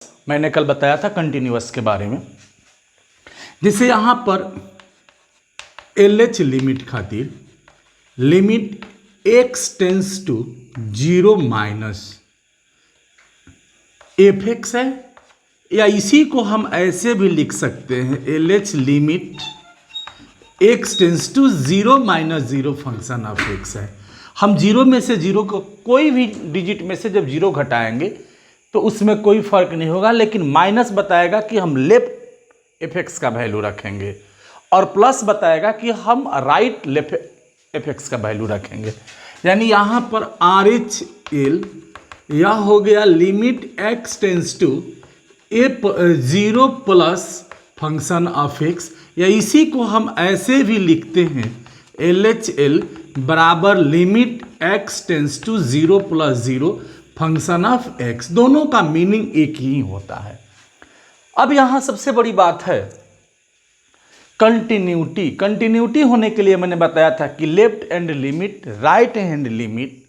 मैंने कल बताया था कंटिन्यूअस के बारे में। जैसे यहाँ पर एल एच लिमिट खातिर limit x tends to 0 minus F X है, या इसी को हम ऐसे भी लिख सकते हैं L H limit x tends to 0 minus 0 function of x है। हम जीरो में से जीरो को कोई भी डिजिट में से जब जीरो घटाएंगे तो उसमें कोई फर्क नहीं होगा, लेकिन माइनस बताएगा कि हम लेफ्ट एफ एक्स का वैल्यू रखेंगे और प्लस बताएगा कि हम राइट लेफ्ट एफ एक्स का वैल्यू रखेंगे। यानी यहाँ पर आर एच एल यह हो गया limit X tends to a 0 plus function of X, या इसी को हम ऐसे भी लिखते हैं एल एच एल बराबर limit X tends to 0 plus 0 function of X. दोनों का मीनिंग एक ही होता है। अब यहां सबसे बड़ी बात है कंटिन्यूटी। कंटिन्यूटी होने के लिए मैंने बताया था कि left hand limit, right hand limit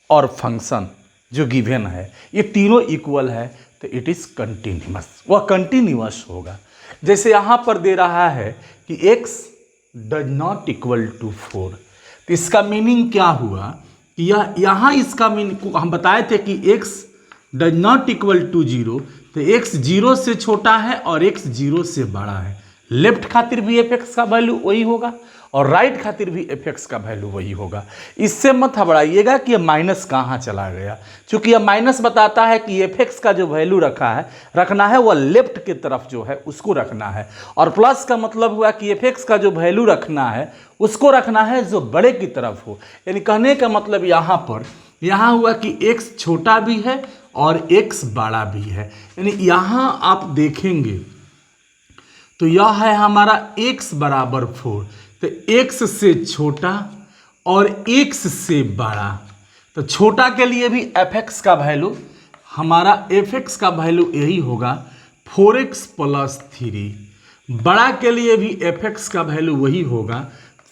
और फंक्शन जो गिवन है ये तीनों इक्वल है तो इट इज कंटिन्यूअस, वह कंटिन्यूअस होगा। जैसे यहां पर दे रहा है कि x does not equal to 4, तो इसका मीनिंग क्या हुआ कि यहाँ इसका मीनिंग हम बताए थे कि x does not equal to 0, तो x 0 से छोटा है और x 0 से बड़ा है। लेफ्ट खातिर भी एफ एक्स का वैल्यू वही होगा और राइट खातिर भी एफ एक्स का वैल्यू वही होगा। इससे मत घबराइएगा कि ये माइनस कहाँ चला गया, क्योंकि यह माइनस बताता है कि एफ एक्स का जो वैल्यू रखना है वह लेफ्ट की तरफ जो है उसको रखना है, और प्लस का मतलब हुआ कि एफ एक्स का जो वैल्यू रखना है उसको रखना है जो बड़े की तरफ हो। यानी कहने का मतलब यहाँ हुआ कि x छोटा भी है और x बड़ा भी है। यानी यहाँ आप देखेंगे तो यह है हमारा x बराबर 4, तो x से छोटा और x से बड़ा, तो छोटा के लिए भी fx का वैल्यू, हमारा fx का वैल्यू यही होगा 4x प्लस 3, बड़ा के लिए भी fx का वैल्यू वही होगा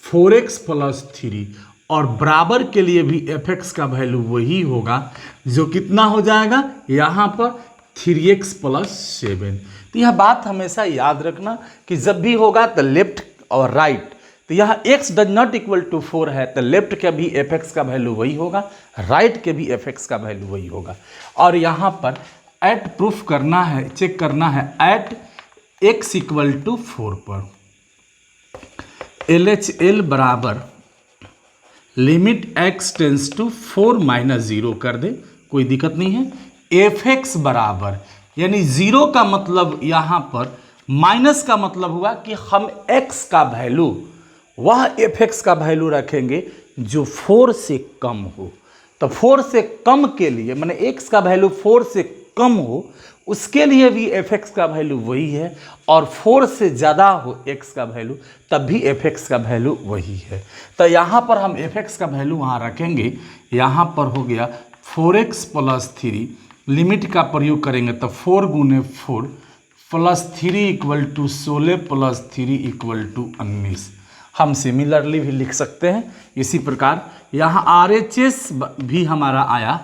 4x प्लस 3, और बराबर के लिए भी fx का वैल्यू वही होगा जो कितना हो जाएगा यहाँ पर 3x प्लस 7। तो यह बात हमेशा याद रखना कि जब भी होगा तो लेफ्ट और राइट, तो यहाँ x does not equal to 4 है तो लेफ्ट का भी fx का वैल्यू वही होगा, राइट के भी fx का वैल्यू वही होगा। और यहाँ पर एट प्रूफ करना है, चेक करना है एट x इक्वल टू 4 पर एल एच एल बराबर limit x tends to 4 minus 0 कर दे, कोई दिक्कत नहीं है। एफ एक्स बराबर, यानी 0 का मतलब यहाँ पर माइनस का मतलब हुआ कि हम x का वैल्यू वह एफ एक्स का वैल्यू रखेंगे जो 4 से कम हो। तो 4 से कम के लिए माने x का वैल्यू 4 से कम हो उसके लिए भी एफ एक्स का वैल्यू वही है, और 4 से ज़्यादा हो x का वैल्यू तब भी एफ एक्स का वैल्यू वही है। तो यहाँ पर हम एफ एक्स का वैल्यू वहाँ रखेंगे, यहाँ पर हो गया 4x प्लस 3, लिमिट का प्रयोग करेंगे तो 4 गुने 4 plus 3 equal to 16 plus 3 equal to 19। हम सिमिलरली भी लिख सकते हैं इसी प्रकार। यहाँ आर एच एस भी हमारा आया,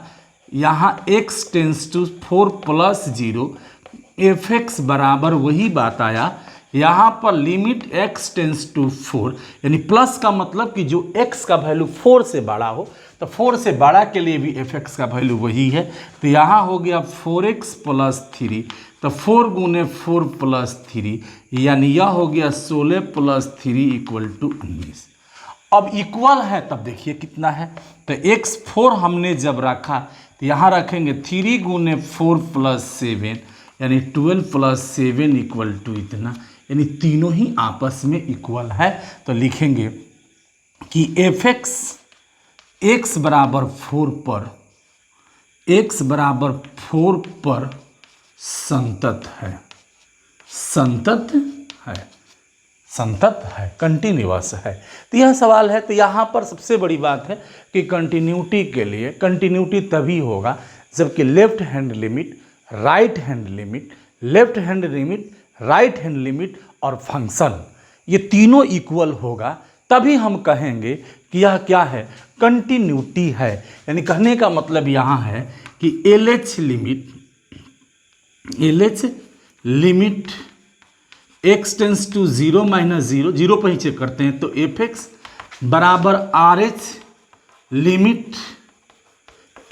यहाँ x tends to 4 plus 0 F X बराबर वही बात आया। यहाँ पर लिमिट x टेंस टू 4, यानी प्लस का मतलब कि जो x का वैल्यू 4 से बड़ा हो, तो 4 से बड़ा के लिए भी एफ एक्स का वैल्यू वही है। तो यहाँ हो गया 4x प्लस 3, तो 4 गुने 4 प्लस 3, यानी यह हो गया 16 प्लस 3 इक्वल टू 19। अब इक्वल है तब देखिए कितना है, तो x 4 हमने जब रखा तो यहाँ रखेंगे 3 गुने 4 प्लस 7, यानी 12 प्लस 7 इक्वल टू इतना, यानी तीनों ही आपस में इक्वल है। तो लिखेंगे कि एफ एक्स बराबर 4 पर, x बराबर 4 पर संतत है, संतत है, संतत है, कंटिन्यूअस है। तो यह सवाल है। तो यहाँ पर सबसे बड़ी बात है कि कंटिन्यूटी के लिए कंटिन्यूटी तभी होगा जबकि left hand limit, right hand limit, left hand limit, right hand limit और फंक्शन ये तीनों इक्वल होगा, तभी हम कहेंगे कि यह क्या है, कंटिन्यूटी है। यानी कहने का मतलब यहाँ है कि L H limit L H limit X tends to zero minus zero, zero पर ही चेक करते हैं, तो एफ एक्स बराबर R H limit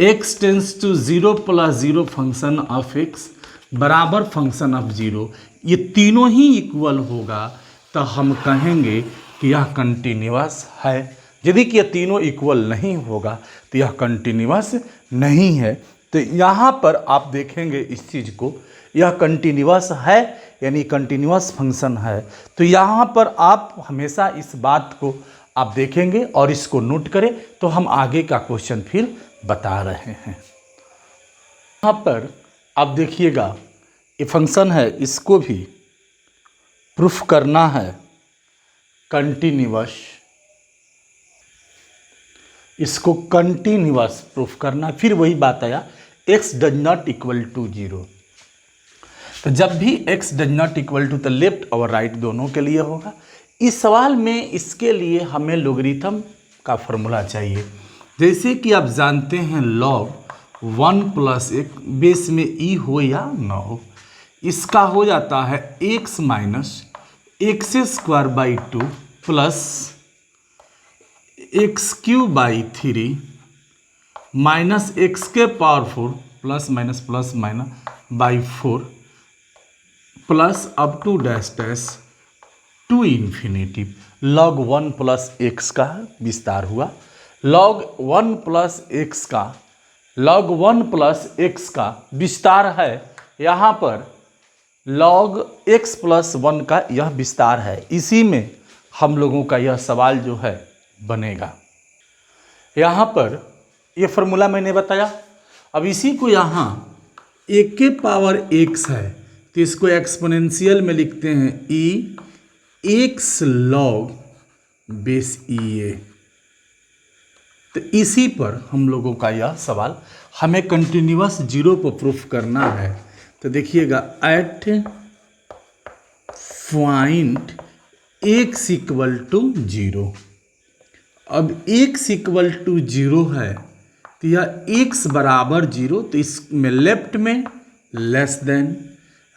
X tends to zero plus zero function of X बराबर फंक्शन ऑफ जीरो। ये तीनों ही equal होगा तो हम कहेंगे कि यह कंटिन्यूअस है। यदि कि यह तीनों इक्वल नहीं होगा तो यह कंटिन्यूअस नहीं है। तो यहाँ पर आप देखेंगे इस चीज़ को, यह कंटिन्यूअस है यानी कंटिन्यूअस फंक्शन है। तो यहाँ पर आप हमेशा इस बात को आप देखेंगे और इसको नोट करें, तो हम आगे का क्वेश्चन फिर बता रहे हैं। यहाँ पर आप देखिएगा ये फंक्शन है, इसको भी प्रूफ करना है कंटिन्यूअस, इसको कंटिन्यूअस प्रूफ करना। फिर वही बात आया x does not equal to zero. तो जब भी x does not equal to, तो लेफ्ट और राइट दोनों के लिए होगा। इस सवाल में इसके लिए हमें लोगरिथम का फॉर्मूला चाहिए। जैसे कि आप जानते हैं log 1 प्लस एक बेस में e हो या ना हो, इसका हो जाता है x minus x square by 2 plus x cube by 3 minus x के power 4 plus minus by 4 plus up to dash dash to infinity. log 1 plus x का विस्तार हुआ, log 1 प्लस एक्स का, log 1 प्लस एक्स का विस्तार है। यहाँ पर log x प्लस 1 का यह विस्तार है। इसी में हम लोगों का यह सवाल जो है बनेगा। यहाँ पर यह फॉर्मूला मैंने बताया। अब इसी को यहाँ एक के पावर x है तो इसको एक्सपोनेंशियल में लिखते हैं e x log base e a। तो इसी पर हम लोगों का यह सवाल, हमें कंटिन्यूअस जीरो पर प्रूफ करना है। तो देखिएगा at point x equal to zero. अब x इक्वल टू जीरो है तो यह x बराबर जीरो, तो इसमें लेफ्ट में लेस देन,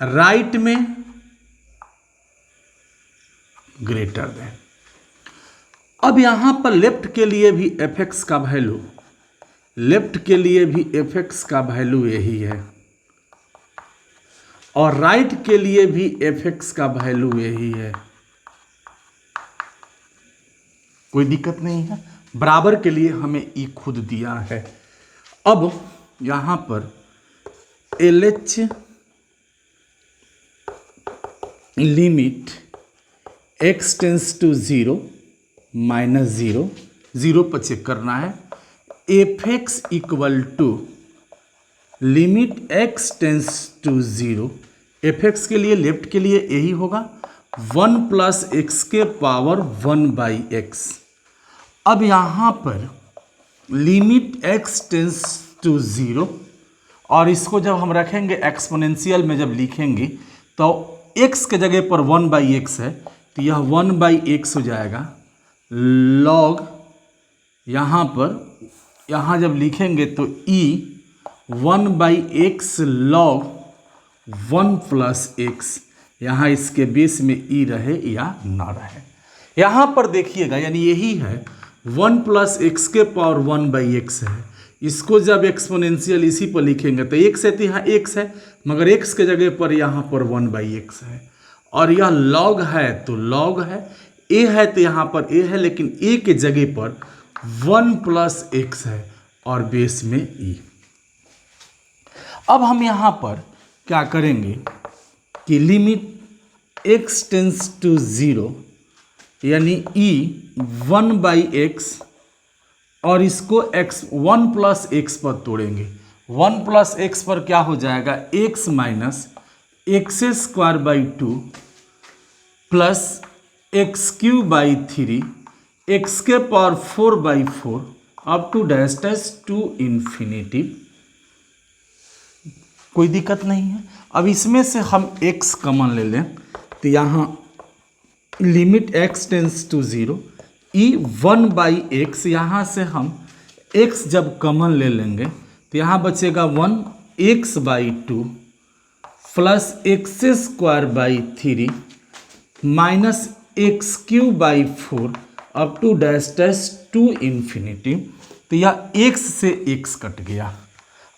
राइट में ग्रेटर देन। अब यहाँ पर लेफ्ट के लिए भी एफ एक्स का वैल्यू, लेफ्ट के लिए भी एफ एक्स का वैल्यू यही है और राइट के लिए भी एफ एक्स का वैल्यू यही है, कोई दिक्कत नहीं है। बराबर के लिए हमें ई खुद दिया है। अब यहाँ पर L H limit X tends to zero minus zero, zero पर चेक करना है, F X equal to limit X tends to zero. F X के लिए लेफ्ट के लिए यही होगा 1 प्लस एक्स के पावर 1 बाई एक्स। अब यहाँ पर limit X tends to zero, और इसको जब हम रखेंगे एक्सपोनेंशियल में जब लिखेंगे तो x के जगह पर 1 बाई एक्स है तो यह 1 बाई एक्स हो जाएगा। log यहाँ पर, यहाँ जब लिखेंगे तो e 1 by x log 1 plus x, यहाँ इसके बेस में e रहे या ना रहे। यहाँ पर देखिएगा यानी यही है 1 प्लस एक्स के पावर 1 बाई एक्स है। इसको जब एक्सपोनेंशियल इसी पर लिखेंगे तो x है तो यहाँ x है, मगर x के जगह पर यहाँ पर 1 बाई एक्स है, और यह log है तो log है, a है तो यहाँ पर a है, लेकिन a के जगह पर 1 प्लस एक्स है और बेस में e। अब हम यहाँ पर क्या करेंगे कि limit x tends to zero यानी e 1 बाई एक्स, और इसको x 1 प्लस एक्स पर तोड़ेंगे। 1 प्लस एक्स पर क्या हो जाएगा x minus x square by 2 plus x cube by 3 x के power 4 by 4 up to dash dash to infinity. कोई दिक्कत नहीं है। अब इसमें से हम x कॉमन ले लें तो यहाँ limit x tends to zero e 1 by X, यहाँ से हम x जब कॉमन ले लेंगे तो यहाँ बचेगा 1 x by 2 plus X square by 3 minus X cube by 4 up to dash dash to infinity. तो यह x से x कट गया।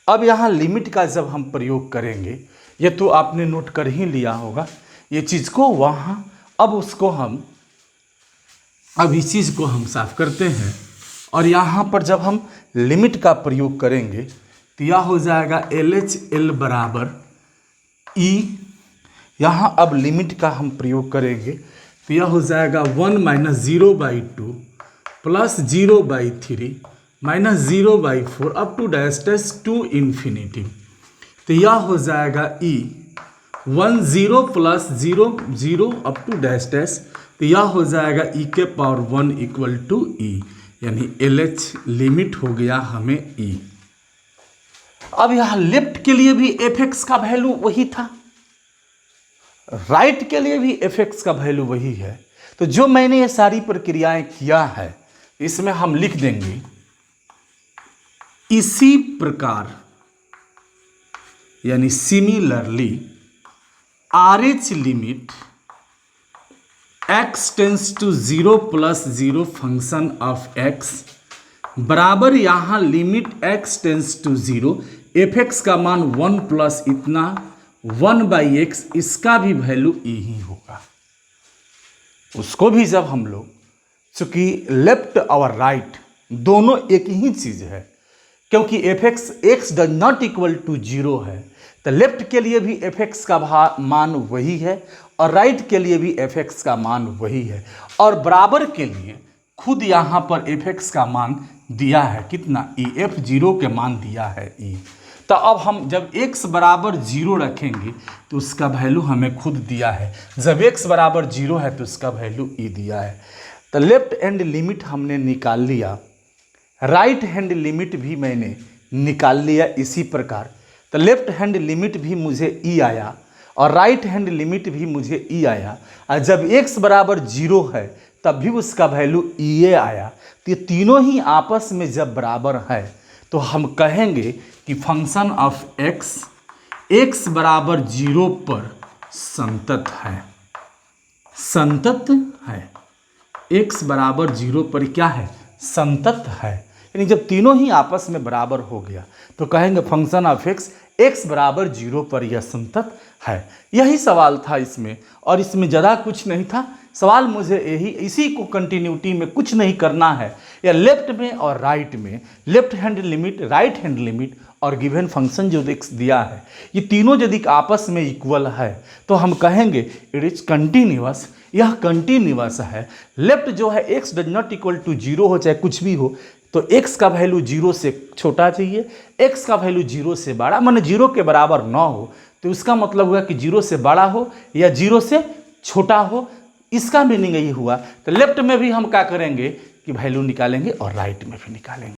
अब यहाँ लिमिट का जब हम प्रयोग करेंगे, ये तो आपने नोट कर ही लिया होगा ये चीज़ को वहाँ। अब उसको हम इस चीज़ को हम साफ करते हैं और यहाँ पर जब हम लिमिट का प्रयोग करेंगे तो यह हो जाएगा LHL बराबर E। यहाँ अब लिमिट का हम प्रयोग करेंगे तो यह हो जाएगा 1 minus 0/2 plus 0/3 minus 0/4 up to dash dash to infinity. तो यह हो जाएगा E 1 0 plus 0 0 up to dash dash. तो यह हो जाएगा e के पावर 1 इक्वल टू E, यानी LH लिमिट हो गया हमें E। अब यहाँ लेफ्ट के लिए भी fx का वैल्यू वही था, राइट के लिए भी fx का वैल्यू वही है। तो जो मैंने ये सारी प्रक्रियाएं किया है इसमें हम लिख देंगे इसी प्रकार, यानी similarly RH limit x tends to 0 plus 0 function of x बराबर यहाँ limit x tends to 0 fx का मान 1 प्लस इतना 1/x, इसका भी वैल्यू यही होगा। उसको भी जब हम लोग, चूंकि लेफ्ट और राइट दोनों एक ही चीज़ है, क्योंकि fx x does not equal to 0 है, तो लेफ्ट के लिए भी fx का मान वही है और राइट के लिए भी fx का मान वही है। और बराबर के लिए खुद यहाँ पर fx का मान दिया है कितना E, f0 के मान दिया है E। तो अब हम जब x बराबर 0 रखेंगे तो उसका वैल्यू हमें खुद दिया है, जब x बराबर 0 है तो उसका वैल्यू E दिया है। तो लेफ्ट हैंड लिमिट हमने निकाल लिया, राइट हैंड लिमिट भी मैंने निकाल लिया इसी प्रकार। तो लेफ्ट हैंड लिमिट भी मुझे E आया और राइट हैंड लिमिट भी मुझे E आया, और जब x बराबर 0 है तब भी उसका वैल्यू EA आया। तो ये तीनों ही आपस में जब बराबर है तो हम कहेंगे कि फंक्शन ऑफ x बराबर 0 पर संतत है, संतत है। x बराबर 0 पर क्या है, संतत है। यानी जब तीनों ही आपस में बराबर हो गया तो कहेंगे फंक्शन ऑफ x बराबर 0 पर यह संतत है। यही सवाल था इसमें, और इसमें ज़्यादा कुछ नहीं था। सवाल मुझे यही, इसी को कंटिन्यूटी में कुछ नहीं करना है, या लेफ्ट में और राइट में left hand limit, right hand limit और गिवन फंक्शन जो दिया है, ये तीनों यदि आपस में इक्वल है तो हम कहेंगे इट इज कंटिन्यूअस। यह कंटिन्यूअस है। लेफ्ट जो है x does not equal to 0 हो चाहे कुछ भी हो, तो x का वैल्यू 0 से छोटा चाहिए, x का वैल्यू 0 से बड़ा, माने 0 के बराबर ना हो, तो इसका मतलब हुआ कि 0 से बड़ा हो या 0 से छोटा हो, इसका मीनिंग यही हुआ। तो लेफ्ट में भी हम क्या करेंगे कि वैल्यू निकालेंगे और राइट में भी निकालेंगे।